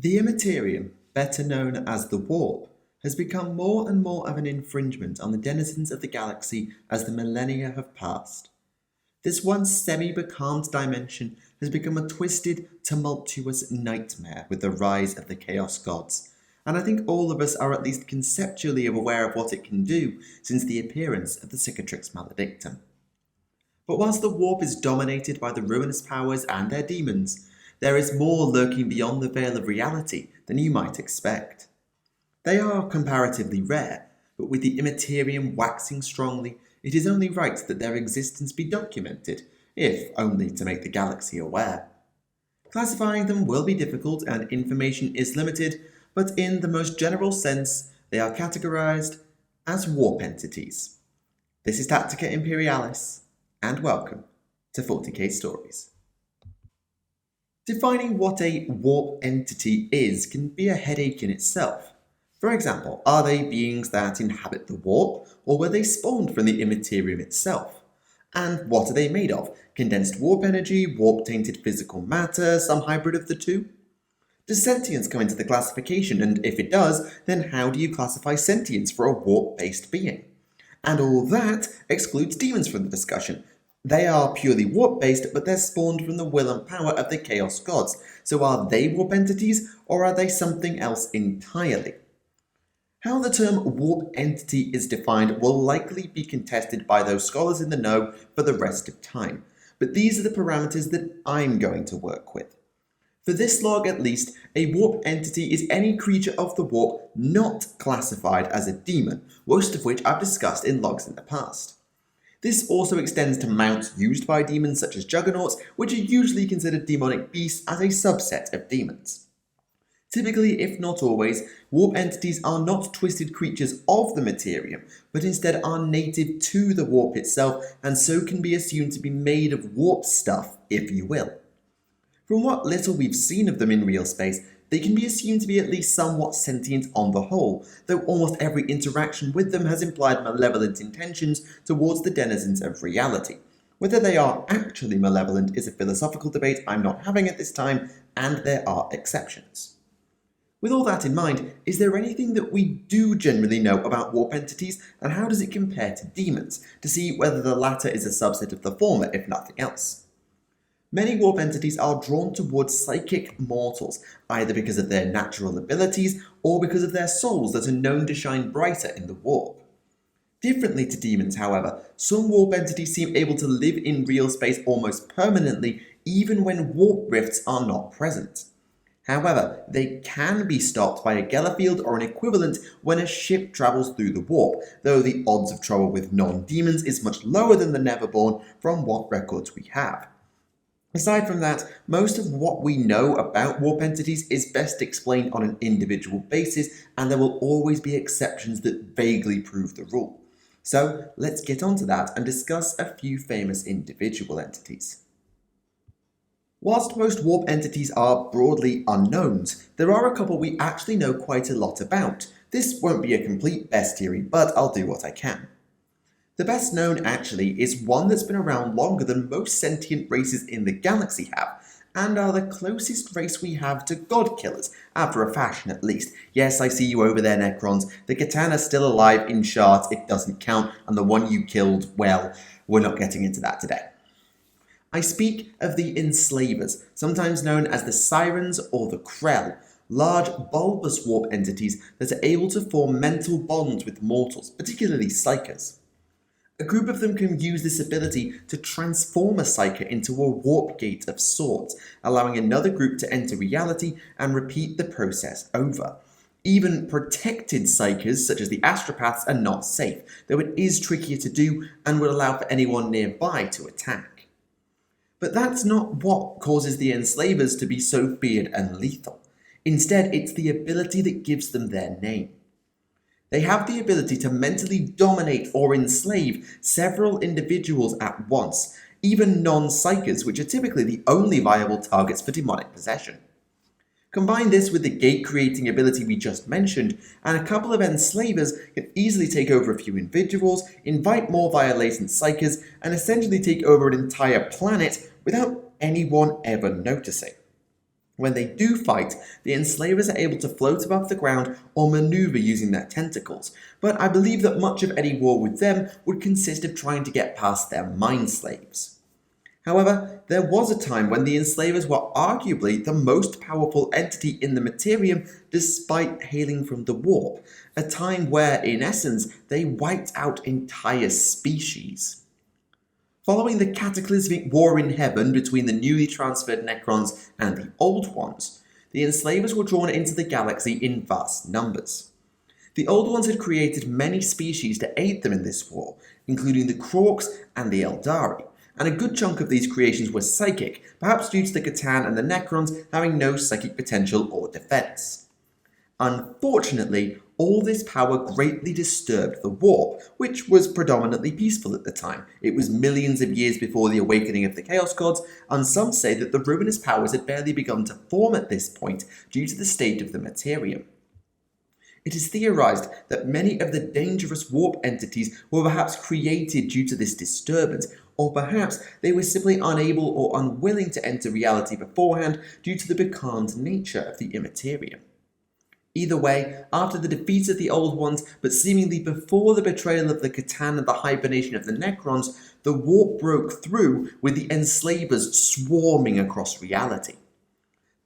The Immaterium, better known as the Warp, has become more and more of an infringement on the denizens of the galaxy as the millennia have passed. This once semi-becalmed dimension has become a twisted, tumultuous nightmare with the rise of the Chaos Gods, and I think all of us are at least conceptually aware of what it can do since the appearance of the Cicatrix Maledictum. But whilst the Warp is dominated by the ruinous powers and their demons, there is more lurking beyond the veil of reality than you might expect. They are comparatively rare, but with the Immaterium waxing strongly, it is only right that their existence be documented, if only to make the galaxy aware. Classifying them will be difficult and information is limited, but in the most general sense, they are categorized as warp entities. This is Tactica Imperialis, and welcome to 40k Stories. Defining what a warp entity is can be a headache in itself. For example, are they beings that inhabit the warp, or were they spawned from the Immaterium itself? And what are they made of? Condensed warp energy, warp-tainted physical matter, some hybrid of the two? Does sentience come into the classification, and if it does, then how do you classify sentience for a warp-based being? And all that excludes demons from the discussion. They are purely warp-based, but they're spawned from the will and power of the Chaos Gods. So are they warp entities, or are they something else entirely? How the term warp entity is defined will likely be contested by those scholars in the know for the rest of time, but these are the parameters that I'm going to work with. For this log at least, a warp entity is any creature of the warp not classified as a demon, most of which I've discussed in logs in the past. This also extends to mounts used by demons such as juggernauts, which are usually considered demonic beasts as a subset of demons. Typically, if not always, warp entities are not twisted creatures of the Materium, but instead are native to the warp itself, and so can be assumed to be made of warp stuff, if you will. From what little we've seen of them in real space, they can be assumed to be at least somewhat sentient on the whole, though almost every interaction with them has implied malevolent intentions towards the denizens of reality. Whether they are actually malevolent is a philosophical debate I'm not having at this time, and there are exceptions. With all that in mind, is there anything that we do generally know about warp entities, and how does it compare to demons, to see whether the latter is a subset of the former, if nothing else? Many warp entities are drawn towards psychic mortals, either because of their natural abilities or because of their souls that are known to shine brighter in the warp. Differently to demons, however, some warp entities seem able to live in real space almost permanently, even when warp rifts are not present. However, they can be stopped by a Gellerfield or an equivalent when a ship travels through the warp, though the odds of trouble with non-demons is much lower than the Neverborn from what records we have. Aside from that, most of what we know about warp entities is best explained on an individual basis, and there will always be exceptions that vaguely prove the rule. So let's get onto that and discuss a few famous individual entities. Whilst most warp entities are broadly unknowns, there are a couple we actually know quite a lot about. This won't be a complete bestiary, but I'll do what I can. The best known, actually, is one that's been around longer than most sentient races in the galaxy have, and are the closest race we have to god-killers, after a fashion at least. Yes, I see you over there, Necrons. The Katana's still alive in shards, it doesn't count, and the one you killed, well, we're not getting into that today. I speak of the Enslavers, sometimes known as the Sirens or the Krell, large bulbous warp entities that are able to form mental bonds with mortals, particularly psykers. A group of them can use this ability to transform a psyker into a warp gate of sorts, allowing another group to enter reality and repeat the process over. Even protected psykers, such as the astropaths, are not safe, though it is trickier to do and would allow for anyone nearby to attack. But that's not what causes the Enslavers to be so feared and lethal. Instead, it's the ability that gives them their name. They have the ability to mentally dominate or enslave several individuals at once, even non-psykers, which are typically the only viable targets for demonic possession. Combine this with the gate-creating ability we just mentioned, and a couple of enslavers can easily take over a few individuals, invite more via latent psykers, and essentially take over an entire planet without anyone ever noticing. When they do fight, the enslavers are able to float above the ground or maneuver using their tentacles, but I believe that much of any war with them would consist of trying to get past their mind slaves. However, there was a time when the enslavers were arguably the most powerful entity in the Immaterium despite hailing from the warp, a time where, in essence, they wiped out entire species. Following the cataclysmic war in heaven between the newly transferred Necrons and the Old Ones, the enslavers were drawn into the galaxy in vast numbers. The Old Ones had created many species to aid them in this war, including the Krorks and the Eldari, and a good chunk of these creations were psychic, perhaps due to the Catan and the Necrons having no psychic potential or defense. Unfortunately, all this power greatly disturbed the warp, which was predominantly peaceful at the time. It was millions of years before the awakening of the Chaos Gods, and some say that the ruinous powers had barely begun to form at this point due to the state of the Immaterium. It is theorized that many of the dangerous warp entities were perhaps created due to this disturbance, or perhaps they were simply unable or unwilling to enter reality beforehand due to the becalmed nature of the Immaterium. Either way, after the defeat of the Old Ones, but seemingly before the betrayal of the Catan and the hibernation of the Necrons, the warp broke through with the enslavers swarming across reality.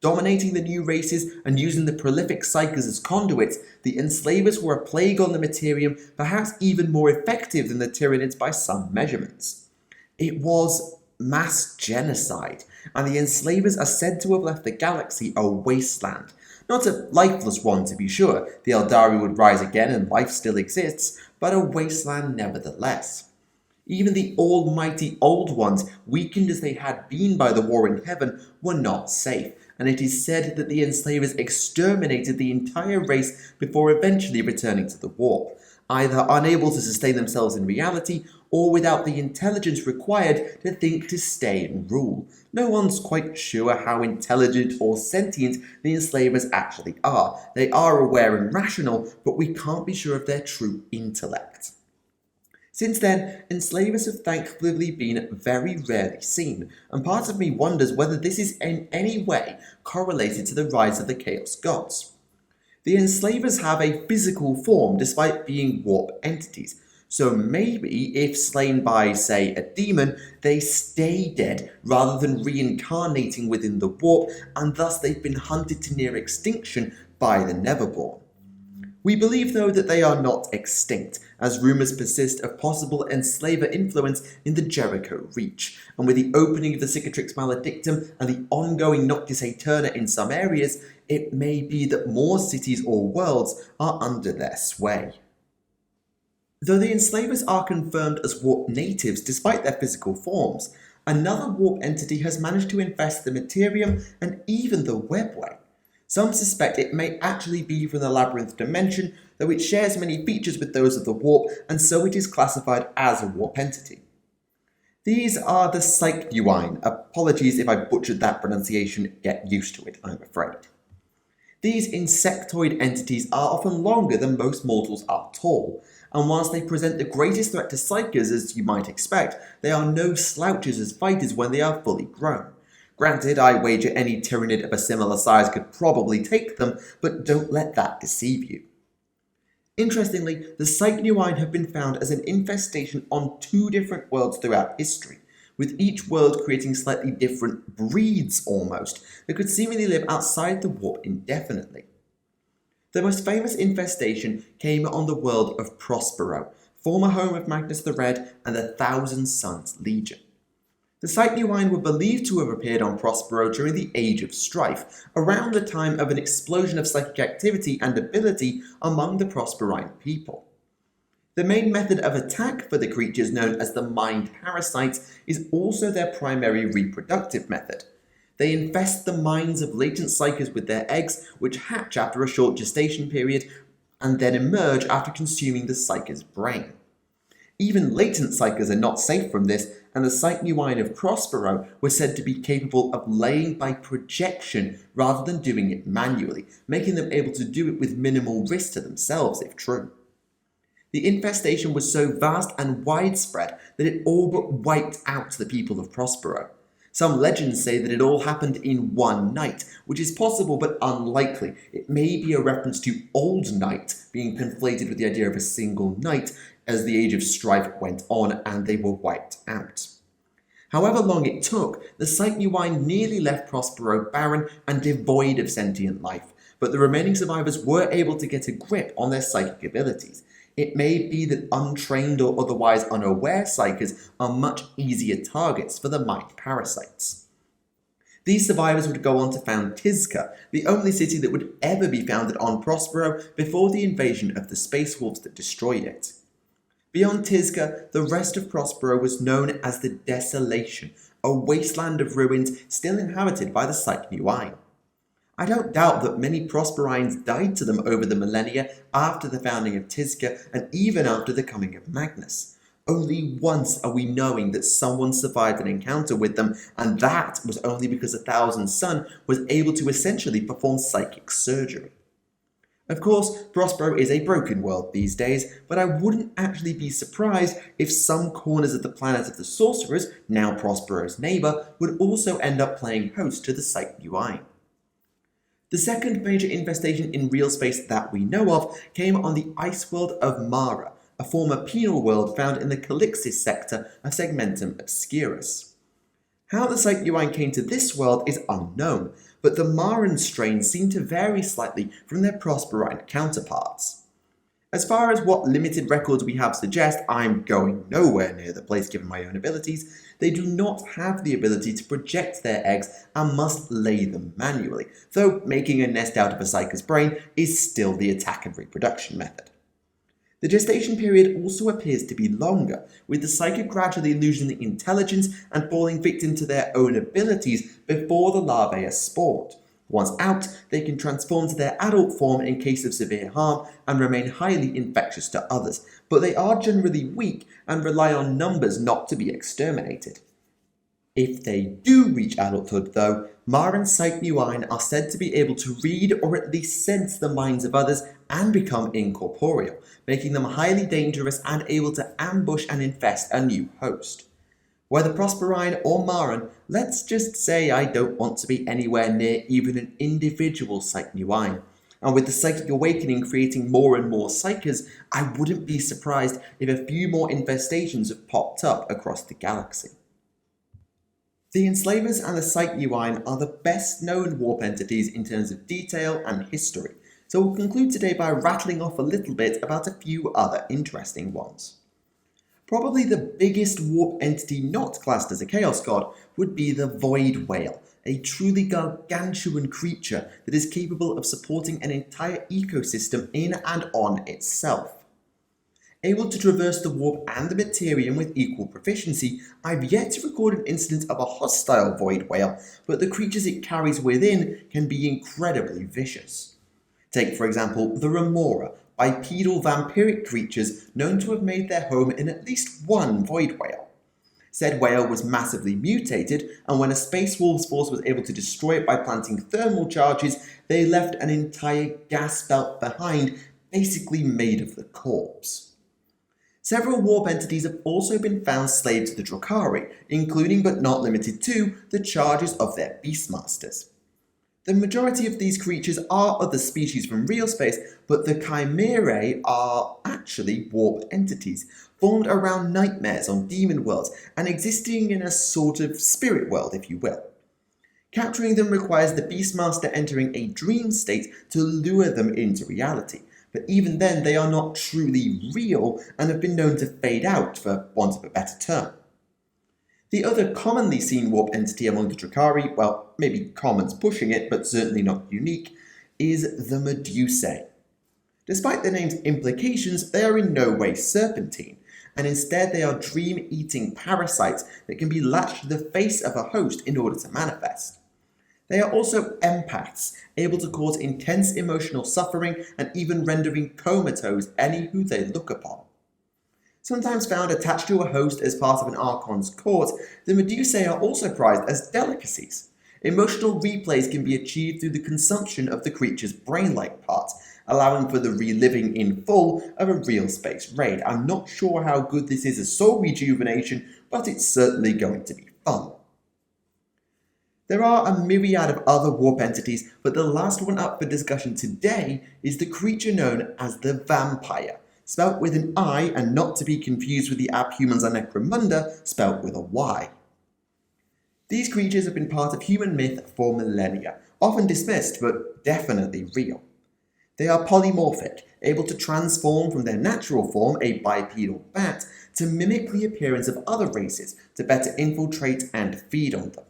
Dominating the new races and using the prolific psykers as conduits, the enslavers were a plague on the Immaterium, perhaps even more effective than the Tyranids by some measurements. It was mass genocide, and the enslavers are said to have left the galaxy a wasteland. Not a lifeless one, to be sure, the Eldari would rise again and life still exists, but a wasteland nevertheless. Even the almighty Old Ones, weakened as they had been by the war in heaven, were not safe, and it is said that the enslavers exterminated the entire race before eventually returning to the warp, either unable to sustain themselves in reality or without the intelligence required to think to stay and rule. No one's quite sure how intelligent or sentient the enslavers actually are. They are aware and rational, but we can't be sure of their true intellect. Since then, enslavers have thankfully been very rarely seen, and part of me wonders whether this is in any way correlated to the rise of the Chaos Gods. The enslavers have a physical form despite being warp entities, so maybe if slain by, say, a demon, they stay dead rather than reincarnating within the warp, and thus they've been hunted to near extinction by the Neverborn. We believe, though, that they are not extinct, as rumours persist of possible enslaver influence in the Jericho Reach, and with the opening of the Cicatrix Maledictum and the ongoing Noctis Aeterna in some areas, it may be that more cities or worlds are under their sway. Though the enslavers are confirmed as warp natives despite their physical forms, another warp entity has managed to infest the Immaterium and even the Webway. Some suspect it may actually be from the Labyrinth dimension, though it shares many features with those of the warp, and so it is classified as a warp entity. These are the Psychneuein. Apologies if I butchered that pronunciation, get used to it, I'm afraid. These insectoid entities are often longer than most mortals are tall, and whilst they present the greatest threat to psykers as you might expect, they are no slouches as fighters when they are fully grown. Granted, I wager any Tyranid of a similar size could probably take them, but don't let that deceive you. Interestingly, the Psychneuein have been found as an infestation on 2 different worlds throughout history, with each world creating slightly different breeds almost, that could seemingly live outside the warp indefinitely. The most famous infestation came on the world of Prospero, former home of Magnus the Red and the Thousand Sons Legion. The Psychneuein were believed to have appeared on Prospero during the Age of Strife, around the time of an explosion of psychic activity and ability among the Prosperine people. The main method of attack for the creatures known as the Mind Parasites is also their primary reproductive method. They infest the minds of latent psykers with their eggs, which hatch after a short gestation period and then emerge after consuming the psyker's brain. Even latent psykers are not safe from this, and the Psychneuein of Prospero were said to be capable of laying by projection rather than doing it manually, making them able to do it with minimal risk to themselves if true. The infestation was so vast and widespread that it all but wiped out the people of Prospero. Some legends say that it all happened in one night, which is possible but unlikely. It may be a reference to old night being conflated with the idea of a single night as the age of strife went on and they were wiped out. However long it took, the Psychneuein nearly left Prospero barren and devoid of sentient life, but the remaining survivors were able to get a grip on their psychic abilities. It may be that untrained or otherwise unaware psykers are much easier targets for the mind parasites. These survivors would go on to found Tactica, the only city that would ever be founded on Prospero before the invasion of the space wolves that destroyed it. Beyond Tactica, the rest of Prospero was known as the Desolation, a wasteland of ruins still inhabited by the Psychneuein. I don't doubt that many Prosperines died to them over the millennia after the founding of Tactica and even after the coming of Magnus. Only once are we knowing that someone survived an encounter with them, and that was only because a Thousand Sun was able to essentially perform psychic surgery. Of course, Prospero is a broken world these days, but I wouldn't actually be surprised if some corners of the planet of the Sorcerers, now Prospero's neighbour, would also end up playing host to the Psychneuein. The second major infestation in real space that we know of came on the ice world of Mara, a former penal world found in the Calixis sector of Segmentum Obscurus. How the Psychneuein came to this world is unknown, but the Maran strains seem to vary slightly from their Prosperine counterparts. As far as what limited records we have suggest, I'm going nowhere near the place given my own abilities. They do not have the ability to project their eggs and must lay them manually, though making a nest out of a psyker's brain is still the attack and reproduction method. The gestation period also appears to be longer, with the psyker gradually losing the intelligence and falling victim to their own abilities before the larvae are spawned. Once out, they can transform to their adult form in case of severe harm and remain highly infectious to others, but they are generally weak and rely on numbers not to be exterminated. If they do reach adulthood though, Maran Psychneuein are said to be able to read or at least sense the minds of others and become incorporeal, making them highly dangerous and able to ambush and infest a new host. Whether Prosperine or Maran, let's just say I don't want to be anywhere near even an individual Psychneuein. And with the Psychic Awakening creating more and more psykers, I wouldn't be surprised if a few more infestations have popped up across the galaxy. The Enslavers and the Psychneuein are the best known warp entities in terms of detail and history, so we'll conclude today by rattling off a little bit about a few other interesting ones. Probably the biggest warp entity not classed as a Chaos God would be the Void Whale, a truly gargantuan creature that is capable of supporting an entire ecosystem in and on itself. Able to traverse the warp and the Immaterium with equal proficiency, I've yet to record an incident of a hostile Void Whale, but the creatures it carries within can be incredibly vicious. Take, for example, the Remora, bipedal vampiric creatures known to have made their home in at least one Void Whale. Said whale was massively mutated, and when a Space Wolves force was able to destroy it by planting thermal charges, they left an entire gas belt behind, basically made of the corpse. Several warp entities have also been found slaves to the Drukhari, including but not limited to the charges of their Beastmasters. The majority of these creatures are other species from real space, but the Chimerae are actually warp entities, formed around nightmares on demon worlds and existing in a sort of spirit world, if you will. Capturing them requires the Beastmaster entering a dream state to lure them into reality, but even then they are not truly real and have been known to fade out, for want of a better term. The other commonly seen warp entity among the Drukhari, well, maybe common's pushing it, but certainly not unique, is the Medusae. Despite their name's implications, they are in no way serpentine, and instead they are dream-eating parasites that can be latched to the face of a host in order to manifest. They are also empaths, able to cause intense emotional suffering and even rendering comatose any who they look upon. Sometimes found attached to a host as part of an Archon's court, the Medusae are also prized as delicacies. Emotional replays can be achieved through the consumption of the creature's brain-like parts, allowing for the reliving in full of a real space raid. I'm not sure how good this is as soul rejuvenation, but it's certainly going to be fun. There are a myriad of other warp entities, but the last one up for discussion today is the creature known as the vampire, spelt with an I and not to be confused with the abhumans or necromunda, spelt with a Y. These creatures have been part of human myth for millennia, often dismissed but definitely real. They are polymorphic, able to transform from their natural form, a bipedal bat, to mimic the appearance of other races to better infiltrate and feed on them.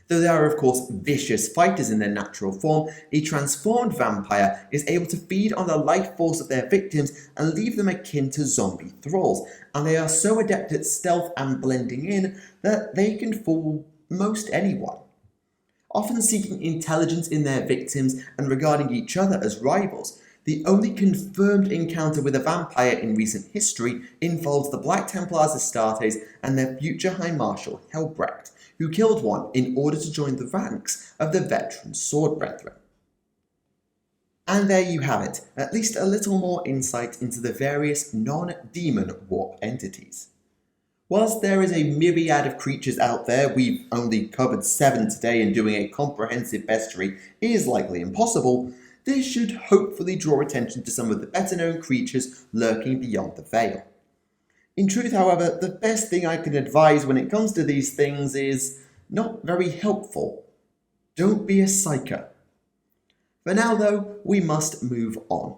Though they are of course vicious fighters in their natural form, a transformed vampire is able to feed on the life force of their victims and leave them akin to zombie thralls, and they are so adept at stealth and blending in that they can fool most anyone. Often seeking intelligence in their victims and regarding each other as rivals, the only confirmed encounter with a vampire in recent history involves the Black Templars Astartes and their future High Marshal Helbrecht, who killed one in order to join the ranks of the veteran Sword Brethren. And there you have it, at least a little more insight into the various non-demon warp entities. Whilst there is a myriad of creatures out there, we've only covered 7 today, and doing a comprehensive bestiary is likely impossible. This should hopefully draw attention to some of the better known creatures lurking beyond the veil. In truth, however, the best thing I can advise when it comes to these things is not very helpful. Don't be a psyker. For now though, we must move on.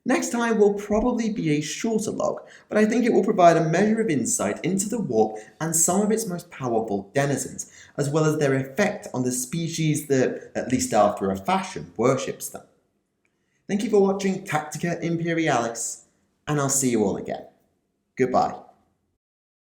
Next time will probably be a shorter log, but I think it will provide a measure of insight into the warp and some of its most powerful denizens, as well as their effect on the species that, at least after a fashion, worships them. Thank you for watching Tactica Imperialis, and I'll see you all again. Goodbye.